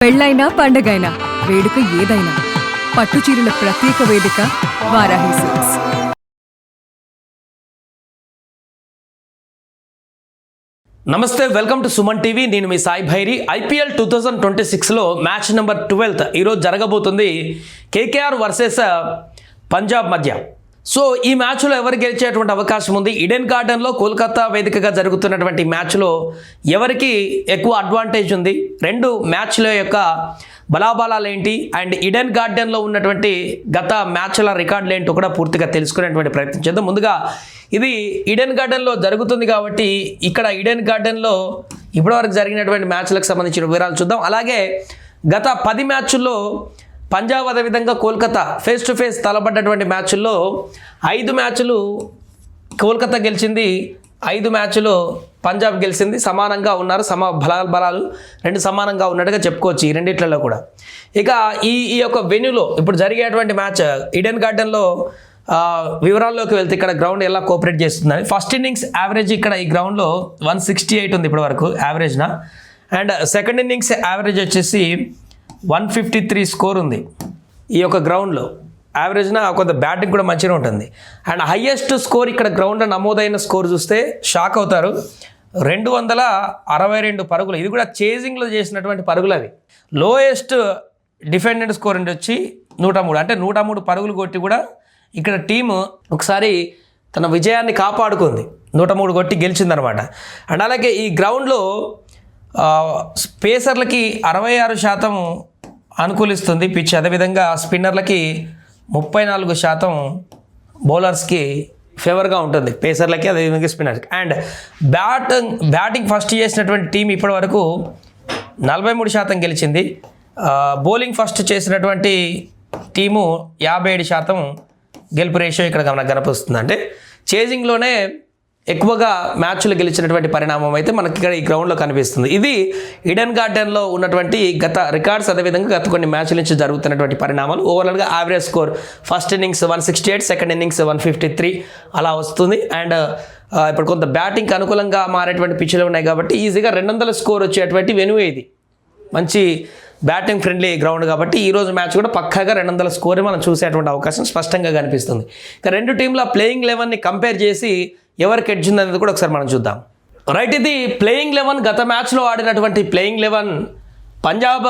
పెళ్ళైనా పండగైనా వేడుక ఏదైనా పట్టుచీరల ప్రత్యేక వేదిక వారాహి సిల్క్స్. నమస్తే, వెల్కమ్ టు సుమన్ టీవీ. నేను మీ సాయి భైరి. ఐపీఎల్ 2026లో మ్యాచ్ నెంబర్ 12 ఈరోజు జరగబోతుంది. కేకేఆర్ వర్సెస్ పంజాబ్ మధ్య. సో ఈ మ్యాచ్లో ఎవరు గెలిచేటువంటి అవకాశం ఉంది? ఈడెన్ గార్డెన్లో కోల్కతా వేదికగా జరుగుతున్నటువంటి మ్యాచ్లో ఎవరికి ఎక్కువ అడ్వాంటేజ్ ఉంది? రెండు మ్యాచ్ల యొక్క బలాబలాలు ఏంటి అండ్ ఈడెన్ గార్డెన్లో ఉన్నటువంటి గత మ్యాచ్ల రికార్డులు ఏంటో కూడా పూర్తిగా తెలుసుకునేటువంటి ప్రయత్నం చేద్దాం. ముందుగా ఇది ఈడెన్ గార్డెన్లో జరుగుతుంది కాబట్టి ఇక్కడ ఈడెన్ గార్డెన్లో ఇప్పటివరకు జరిగినటువంటి మ్యాచ్లకు సంబంధించిన వివరాలు చూద్దాం. అలాగే గత 10 మ్యాచ్ల్లో పంజాబ్ అదేవిధంగా కోల్కతా ఫేస్ టు ఫేస్ తలపడ్డటువంటి మ్యాచ్ల్లో 5 మ్యాచ్లు కోల్కతా గెలిచింది, 5 మ్యాచ్లు పంజాబ్ గెలిచింది. సమానంగా ఉన్నారు, బలాలు రెండు సమానంగా ఉన్నట్టుగా చెప్పుకోవచ్చు ఈ రెండిట్లలో కూడా. ఇక ఈ యొక్క వెన్యూలో ఇప్పుడు జరిగేటువంటి మ్యాచ్ ఈడెన్ గార్డెన్లో వివరాల్లోకి వెళ్తే ఇక్కడ గ్రౌండ్ ఎలా కోఆపరేట్ చేస్తుందని. ఫస్ట్ ఇన్నింగ్స్ యావరేజ్ ఇక్కడ ఈ గ్రౌండ్లో 168 ఉంది ఇప్పటి వరకు యావరేజ్న. అండ్ సెకండ్ ఇన్నింగ్స్ యావరేజ్ వచ్చేసి 153 స్కోర్ ఉంది ఈ యొక్క గ్రౌండ్లో. యావరేజ్న కొంత బ్యాటింగ్ కూడా మంచిగా ఉంటుంది. అండ్ హయ్యెస్ట్ స్కోర్ ఇక్కడ గ్రౌండ్లో నమోదైన స్కోర్ చూస్తే షాక్ అవుతారు, 262 పరుగులు. ఇది కూడా చేజింగ్లో చేసినటువంటి పరుగులు అవి. లోయెస్ట్ డిఫెండెడ్ స్కోర్ వచ్చి 103, అంటే 103 పరుగులు కొట్టి కూడా ఇక్కడ టీము ఒకసారి తన విజయాన్ని కాపాడుకుంది, 103 కొట్టి గెలిచిందనమాట. అండ్ అలాగే ఈ గ్రౌండ్లో పేసర్లకి 66% అనుకూలిస్తుంది పిచ్. అదేవిధంగా స్పిన్నర్లకి 34% బౌలర్స్కి ఫేవర్గా ఉంటుంది, పేసర్లకి అదేవిధంగా స్పిన్నర్కి. అండ్ బ్యాటింగ్ ఫస్ట్ చేసినటువంటి టీం ఇప్పటి వరకు 43% గెలిచింది. బౌలింగ్ ఫస్ట్ చేసినటువంటి టీము 57% గెలుపు రేషియో ఇక్కడ మనకు కనిపిస్తుంది. అంటే చేజింగ్లోనే ఎక్కువగా మ్యాచ్లు గెలిచినటువంటి పరిణామం అయితే మనకి ఇక్కడ ఈ గ్రౌండ్లో కనిపిస్తుంది. ఇది ఈడెన్ గార్డెన్లో ఉన్నటువంటి గత రికార్డ్స్, అదేవిధంగా గత కొన్ని మ్యాచ్ల నుంచి జరుగుతున్నటువంటి పరిణామాలు. ఓవరాల్గా average score first innings 168, second innings 153 అలా వస్తుంది. అండ్ ఇప్పుడు కొంత బ్యాటింగ్కి అనుకూలంగా మారేటువంటి పిచ్లు ఉన్నాయి కాబట్టి ఈజీగా 200 స్కోర్ వచ్చేటువంటి వెన్యూ ఇది. మంచి బ్యాటింగ్ ఫ్రెండ్లీ గ్రౌండ్ కాబట్టి ఈరోజు మ్యాచ్ కూడా పక్కాగా 200 స్కోర్ మనం చూసేటువంటి అవకాశం స్పష్టంగా కనిపిస్తుంది. ఇక రెండు టీంల ప్లేయింగ్ 11ని కంపేర్ చేసి ఎవరికి ఎడ్జ్ ఉంది అనేది కూడా ఒకసారి మనం చూద్దాం. రైట్, ఇది ప్లేయింగ్ 11 గత మ్యాచ్లో ఆడినటువంటి ప్లేయింగ్ 11 పంజాబ్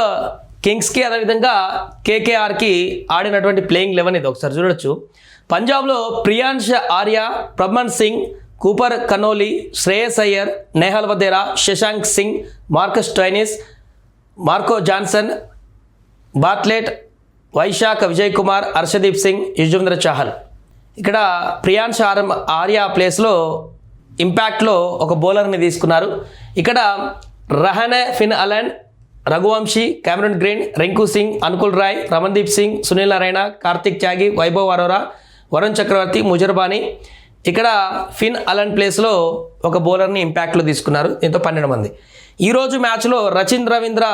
కింగ్స్కి అదేవిధంగా కేకేఆర్కి ఆడినటువంటి ప్లేయింగ్ 11 ఇది ఒకసారి చూడొచ్చు. పంజాబ్లో Priyansh Arya, Praman Singh, Cooper Connolly, Shreyas Iyer, Nehal Wadhera, Shashank Singh, Marcus Stoinis, Marco Jansen, Bartlett, Vyshak Vijay Kumar, Harshdeep Singh, Yuzvendra Chahal. ఇక్కడ ప్రియాంష్ ఆర్య ప్లేస్లో ఇంపాక్ట్లో ఒక బౌలర్ని తీసుకున్నారు. ఇక్కడ Rahane Finn Allen, Raghuvanshi, Cameron Green, Rinku Singh, Anukul Roy, Ramandeep Singh, Sunil Narayan, Kartik Tyagi, Vaibhav Arora, Varun Chakravarthy, Muzarabani. ఇక్కడ ఫిన్ అలన్ ప్లేస్లో ఒక బౌలర్ని ఇంపాక్ట్లో తీసుకున్నారు. దీంతో 12 మంది. ఈరోజు మ్యాచ్లో రచిన్ రవీంద్ర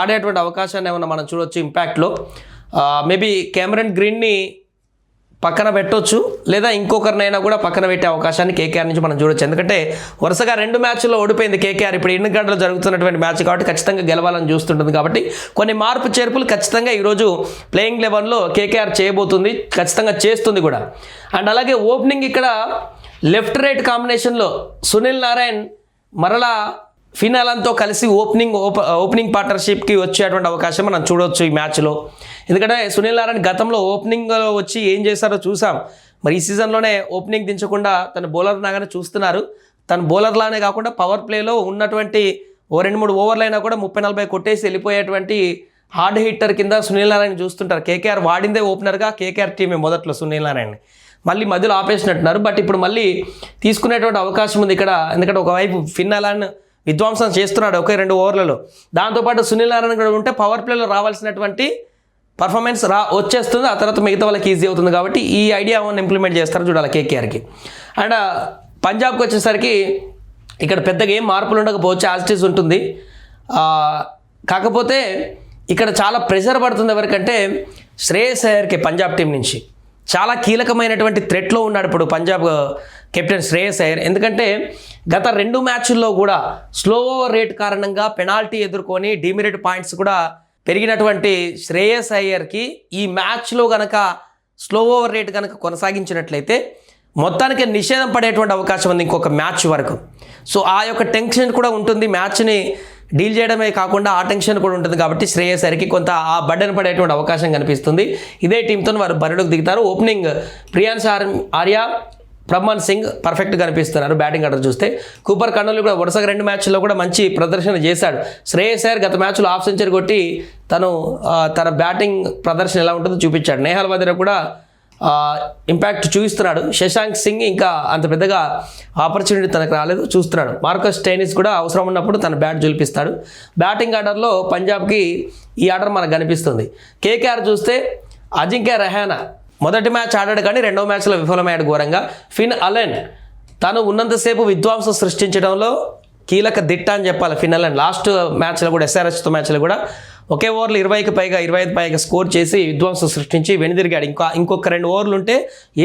ఆడేటువంటి అవకాశాన్ని ఏమన్నా మనం చూడొచ్చు ఇంపాక్ట్లో. మేబీ కెమెరూన్ గ్రీన్ని పక్కన పెట్టవచ్చు, లేదా ఇంకొకరినైనా కూడా పక్కన పెట్టే అవకాశాన్ని కేకేఆర్ నుంచి మనం చూడొచ్చు. ఎందుకంటే వరుసగా 2 మ్యాచ్ల్లో ఓడిపోయింది కేకేఆర్. ఇప్పుడు ఈడెన్ గార్డెన్లో జరుగుతున్నటువంటి మ్యాచ్ కాబట్టి ఖచ్చితంగా గెలవాలని చూస్తుంటుంది. కాబట్టి కొన్ని మార్పు చేర్పులు ఖచ్చితంగా ఈరోజు ప్లేయింగ్ 11లో కేకేఆర్ చేయబోతుంది, ఖచ్చితంగా చేస్తుంది కూడా. అండ్ అలాగే ఓపెనింగ్ ఇక్కడ లెఫ్ట్ రైట్ కాంబినేషన్లో సునీల్ నారాయణ్ మరలా ఫిన్ అలన్తో కలిసి ఓపెనింగ్ పార్ట్నర్షిప్కి వచ్చేటువంటి అవకాశం మనం చూడవచ్చు ఈ మ్యాచ్లో. ఎందుకంటే సునీల్ నారాయణ్ గతంలో ఓపెనింగ్లో వచ్చి ఏం చేశారో చూసాం. మరి ఈ సీజన్లోనే ఓపెనింగ్ దించకుండా తన బౌలర్ లాగానే చూస్తున్నారు. తన బౌలర్లానే కాకుండా పవర్ ప్లేలో ఉన్నటువంటి 2-3 ఓవర్లైనా కూడా 30-40 కొట్టేసి వెళ్ళిపోయేటువంటి హార్డ్ హిట్టర్ కింద సునీల్ నారాయణ చూస్తుంటారు. కేకేఆర్ వాడిందే ఓపెనర్గా కేకేఆర్ టీమే మొదట్లో సునీల్ నారాయణని, మళ్ళీ మధ్యలో ఆపేసినట్టున్నారు. బట్ ఇప్పుడు మళ్ళీ తీసుకునేటువంటి అవకాశం ఉంది ఇక్కడ. ఎందుకంటే ఒకవైపు ఫిన్ అలన్ విధ్వంసం చేస్తున్నాడు 1-2 ఓవర్లలో, దాంతోపాటు సునీల్ నారాయణ కూడా ఉంటే పవర్ ప్లేలో రావాల్సినటువంటి పర్ఫార్మెన్స్ వచ్చేస్తుంది. ఆ తర్వాత మిగతా వాళ్ళకి ఈజీ అవుతుంది. కాబట్టి ఈ ఐడియా ఇంప్లిమెంట్ చేస్తారు చూడాలి కేకేఆర్కి. అండ్ పంజాబ్కి వచ్చేసరికి ఇక్కడ పెద్దగా ఏం మార్పులు ఉండకపోవచ్చు, యాజ్ ఇట్ ఈజ్ ఉంటుంది. కాకపోతే ఇక్కడ చాలా ప్రెషర్ పడుతుంది ఎవరికంటే శ్రేయస్ అయ్యర్కి. పంజాబ్ టీం నుంచి చాలా కీలకమైనటువంటి థ్రెట్లో ఉన్నాడు ఇప్పుడు పంజాబ్ కెప్టెన్ శ్రేయస్ అయ్యర్. ఎందుకంటే గత 2 మ్యాచ్ల్లో కూడా స్లో ఓవర్ రేట్ కారణంగా పెనాల్టీ ఎదుర్కొని డీమెరిట్ పాయింట్స్ కూడా పెరిగినటువంటి శ్రేయస్ అయ్యర్కి ఈ మ్యాచ్లో కనుక స్లో ఓవర్ రేట్ కనుక కొనసాగించినట్లయితే మొత్తానికి నిషేధం పడేటువంటి అవకాశం ఉంది ఇంకొక మ్యాచ్ వరకు. సో ఆ యొక్క టెన్షన్ కూడా ఉంటుంది, మ్యాచ్ని డీల్ చేయడమే కాకుండా ఆ టెన్షన్ కూడా ఉంటుంది. కాబట్టి శ్రేయస్ అయ్యర్కి కొంత ఆ బడ్డను పడేటువంటి అవకాశం కనిపిస్తుంది. ఇదే టీంతో వారు బరిలోకి దిగుతారు. ఓపెనింగ్ ప్రియాన్స్ ఆర్యా, ప్రమాణ్ సింగ్ పర్ఫెక్ట్గా కనిపిస్తున్నారు బ్యాటింగ్ ఆర్డర్ చూస్తే. కూపర్ కన్నోలి కూడా వరుసగా 2 మ్యాచ్ల్లో కూడా మంచి ప్రదర్శన చేశాడు. శ్రేయస్ అయ్యర్ గత మ్యాచ్లో హాఫ్ సెంచరీ కొట్టి తన బ్యాటింగ్ ప్రదర్శన ఎలా ఉంటుందో చూపించాడు. నేహాల్ వదీరా కూడా ఇంపాక్ట్ చూపిస్తున్నాడు. శశాంక్ సింగ్ ఇంకా అంత పెద్దగా ఆపర్చునిటీ తనకు రాలేదు, చూస్తున్నాడు. మార్కస్ స్టోయినిస్ కూడా అవసరం ఉన్నప్పుడు తన బ్యాట్ జులిపిస్తాడు. బ్యాటింగ్ ఆర్డర్లో పంజాబ్కి ఈ ఆర్డర్ మనకు కనిపిస్తుంది. కేకేఆర్ చూస్తే అజింక్య రహానా మొదటి మ్యాచ్ ఆడాడు కానీ 2వ మ్యాచ్లో విఫలమయ్యాడు ఘోరంగా. ఫిన్ అలెన్ తను ఉన్నంతసేపు విధ్వంసం సృష్టించడంలో కీలక దిట్ట అని చెప్పాలి. ఫిన్ అలెన్ లాస్ట్ మ్యాచ్లో కూడా SRHతో మ్యాచ్లో కూడా ఒకే ఓవర్లు 20కి పైగా 25 పైగా స్కోర్ చేసి విధ్వంసం సృష్టించి వెనుదిరిగాడు. ఇంకొక 2 ఓవర్లు ఉంటే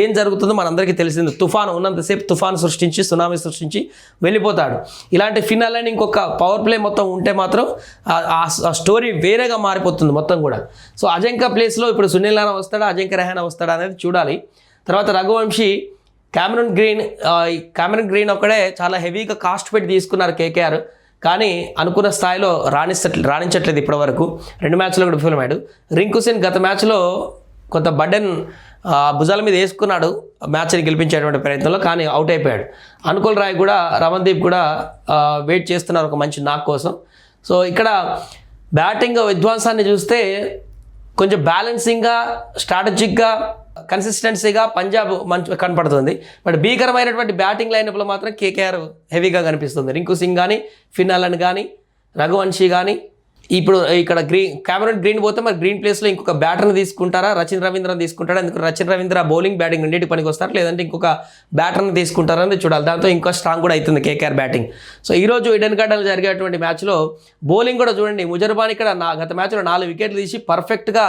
ఏం జరుగుతుందో మనందరికీ తెలిసింది. తుఫాను ఉన్నంతసేపు తుఫాను సృష్టించి సునామీ సృష్టించి వెళ్ళిపోతాడు. ఇలాంటి ఫిన్ అలెన్ ఇంకొక పవర్ ప్లే మొత్తం ఉంటే మాత్రం ఆ స్టోరీ వేరేగా మారిపోతుంది మొత్తం కూడా. సో అజింక్య ప్లేస్లో ఇప్పుడు సునీల్ నారాయణ వస్తాడా, అజింక్య రహానా వస్తాడా అనేది చూడాలి. తర్వాత రఘువంశీ, క్యామరన్ గ్రీన్ ఒక్కడే చాలా హెవీగా కాస్ట్ పెట్టి తీసుకున్నారు కేకేఆర్, కానీ అనుకున్న స్థాయిలో రాణించట్లేదు ఇప్పటివరకు. 2 మ్యాచ్లో కూడా విఫలమయ్యాడు. రింకు సింగ్ గత మ్యాచ్లో కొంత బర్డెన్ భుజాల మీద వేసుకున్నాడు మ్యాచ్ని గెలిపించేటువంటి ప్రయత్నంలో, కానీ అవుట్ అయిపోయాడు. అనుకుల్ రాయ్ కూడా, రమన్దీప్ కూడా వెయిట్ చేస్తున్నారు ఒక మంచి నాక్ కోసం. సో ఇక్కడ బ్యాటింగ్ విధ్వంసాన్ని చూస్తే కొంచెం బ్యాలెన్సింగ్గా, స్ట్రాటజిక్గా, కన్సిస్టెన్సీగా పంజాబ్ మంచి కనపడుతుంది. బట్ భీకరమైనటువంటి బ్యాటింగ్ లైనప్లో మాత్రం కేకేఆర్ హెవీగా కనిపిస్తుంది. రింకు సింగ్ కానీ, ఫిన్ అలెన్ కానీ, రఘువంశీ కానీ. ఇప్పుడు ఇక్కడ క్యామరన్ గ్రీన్ పోతే మరి గ్రీన్ ప్లేస్లో ఇంకొక బ్యాటర్ని తీసుకుంటారా, రచిన్ రవీంద్రని తీసుకుంటారా? ఎందుకు రచిన్ రవీంద్ర బౌలింగ్ బ్యాటింగ్ రెండింటికి పనికి వస్తారు, లేదంటే ఇంకొక బ్యాటర్ని తీసుకుంటారా అనేది చూడాలి. దాంతో ఇంకా స్ట్రాంగ్ కూడా అవుతుంది కేకేఆర్ బ్యాటింగ్. సో ఈరోజు ఈడెన్ గార్డెన్లో జరిగేటువంటి మ్యాచ్లో బౌలింగ్ కూడా చూడండి. ముజర్బాన్ ఇక్కడ గత మ్యాచ్లో 4 వికెట్లు తీసి పర్ఫెక్ట్గా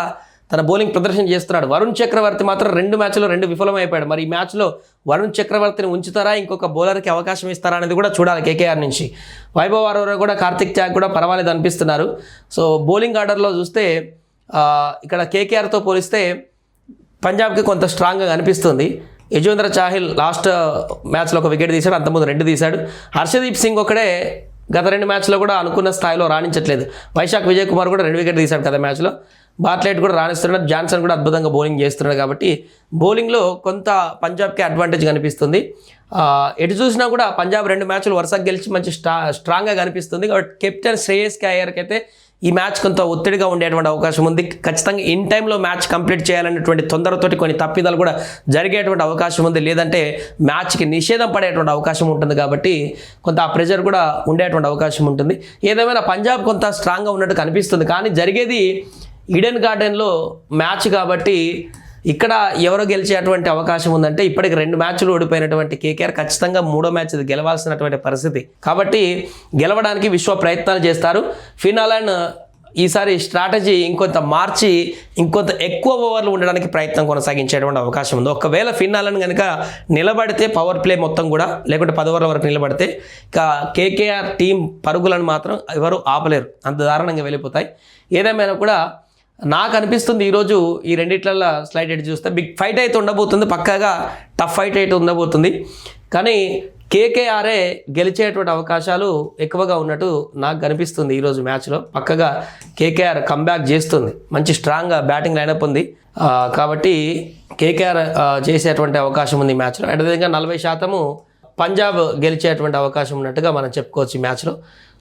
తన బౌలింగ్ ప్రదర్శన చేస్తున్నాడు. వరుణ్ చక్రవర్తి మాత్రం 2 మ్యాచ్లో 2 విఫలమైపోయాడు. మరి ఈ మ్యాచ్లో వరుణ్ చక్రవర్తిని ఉంచుతారా, ఇంకొక బౌలర్కి అవకాశం ఇస్తారా అనేది కూడా చూడాలి కేకేఆర్ నుంచి. వైభవ్ అరోరా కూడా, కార్తిక్ త్యాగ్ కూడా పర్వాలేదు అనిపిస్తున్నారు. సో బౌలింగ్ ఆర్డర్లో చూస్తే ఇక్కడ కేకేఆర్తో పోలిస్తే పంజాబ్కి కొంత స్ట్రాంగ్గా కనిపిస్తుంది. యజువేంద్ర చాహల్ లాస్ట్ మ్యాచ్లో 1 వికెట్ తీశాడు, అంతకుముందు 2 తీశాడు. హర్షదీప్ సింగ్ ఒకడే గత 2 మ్యాచ్లో కూడా అనుకున్న స్థాయిలో రాణించట్లేదు. వైశాఖ్ విజయ్ కుమార్ కూడా 2 వికెట్ తీశాడు గత మ్యాచ్లో. బార్ట్లెట్ కూడా రాణిస్తున్నాడు, జాన్సన్ కూడా అద్భుతంగా బౌలింగ్ చేస్తున్నాడు. కాబట్టి బౌలింగ్లో కొంత పంజాబ్కి అడ్వాంటేజ్ కనిపిస్తుంది. ఎటు చూసినా కూడా పంజాబ్ 2 మ్యాచ్లు వరుసగా గెలిచి మంచి స్ట్రాంగ్గా కనిపిస్తుంది. కాబట్టి కెప్టెన్ శ్రేయస్ అయ్యర్కి అయితే ఈ మ్యాచ్ కొంత ఒత్తిడిగా ఉండేటువంటి అవకాశం ఉంది. ఖచ్చితంగా ఇన్ టైంలో మ్యాచ్ కంప్లీట్ చేయాలనేటువంటి తొందరతోటి కొన్ని తప్పిదాలు కూడా జరిగేటువంటి అవకాశం ఉంది, లేదంటే మ్యాచ్కి నిషేధం పడేటువంటి అవకాశం ఉంటుంది. కాబట్టి కొంత ఆ ప్రెషర్ కూడా ఉండేటువంటి అవకాశం ఉంటుంది. ఏదేమైనా పంజాబ్ కొంత స్ట్రాంగ్గా ఉన్నట్టు కనిపిస్తుంది. కానీ జరిగేది ఈడెన్ గార్డెన్లో మ్యాచ్ కాబట్టి ఇక్కడ ఎవరో గెలిచేటువంటి అవకాశం ఉందంటే ఇప్పటికి 2 మ్యాచ్లు ఓడిపోయినటువంటి కేకేఆర్ ఖచ్చితంగా 3వ మ్యాచ్ గెలవాల్సినటువంటి పరిస్థితి. కాబట్టి గెలవడానికి విశ్వ ప్రయత్నాలు చేస్తారు. ఫిన్ అలెన్ ఈసారి స్ట్రాటజీ ఇంకొంత మార్చి ఇంకొంత ఎక్కువ ఓవర్లు ఉండడానికి ప్రయత్నం కొనసాగించేటువంటి అవకాశం ఉంది. ఒకవేళ ఫిన్ అలెన్ కనుక నిలబడితే పవర్ ప్లే మొత్తం కూడా, లేకుంటే 10 ఓవర్ల వరకు నిలబడితే ఇక కేకేఆర్ టీం పరుగులను మాత్రం ఎవరు ఆపలేరు, అంత దారుణంగా వెళ్ళిపోతాయి. ఏదేమైనా కూడా నాకు అనిపిస్తుంది ఈరోజు ఈ రెండిట్లలో స్లైడ్ ఎడ్జ్ చూస్తే బిగ్ ఫైట్ అయితే ఉండబోతుంది, పక్కాగా టఫ్ ఫైట్ అయితే ఉండబోతుంది. కానీ కేకేఆర్ఏ గెలిచేటువంటి అవకాశాలు ఎక్కువగా ఉన్నట్టు నాకు కనిపిస్తుంది. ఈరోజు మ్యాచ్లో పక్కగా కేకేఆర్ కంబ్యాక్ చేస్తుంది, మంచి స్ట్రాంగ్గా బ్యాటింగ్ లైనప్ ఉంది. కాబట్టి కేకేఆర్ చేసేటువంటి అవకాశం ఉంది ఈ మ్యాచ్లో. అదేవిధంగా 40% పంజాబ్ గెలిచేటువంటి అవకాశం ఉన్నట్టుగా మనం చెప్పుకోవచ్చు ఈ మ్యాచ్లో.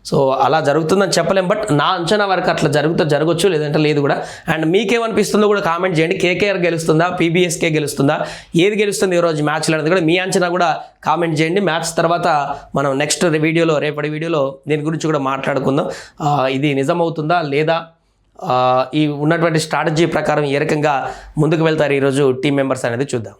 సో అలా జరుగుతుందని చెప్పలేం, బట్ నా అంచనా వరకు అట్లా జరగవచ్చు, లేదంటే లేదు కూడా. అండ్ మీకేమనిపిస్తుందో కూడా కామెంట్ చేయండి. కేకేఆర్ గెలుస్తుందా, పీబీఎస్కే గెలుస్తుందా, ఏది గెలుస్తుంది ఈరోజు మ్యాచ్లో అనేది కూడా మీ అంచనా కూడా కామెంట్ చేయండి. మ్యాచ్ తర్వాత మనం నెక్స్ట్ వీడియోలో, రేపటి వీడియోలో దీని గురించి కూడా మాట్లాడుకుందాం. ఇది నిజమవుతుందా లేదా, ఈ ఉన్నటువంటి స్ట్రాటజీ ప్రకారం ఏ రకంగా ముందుకు వెళ్తారు ఈరోజు టీం మెంబర్స్ అనేది చూద్దాం.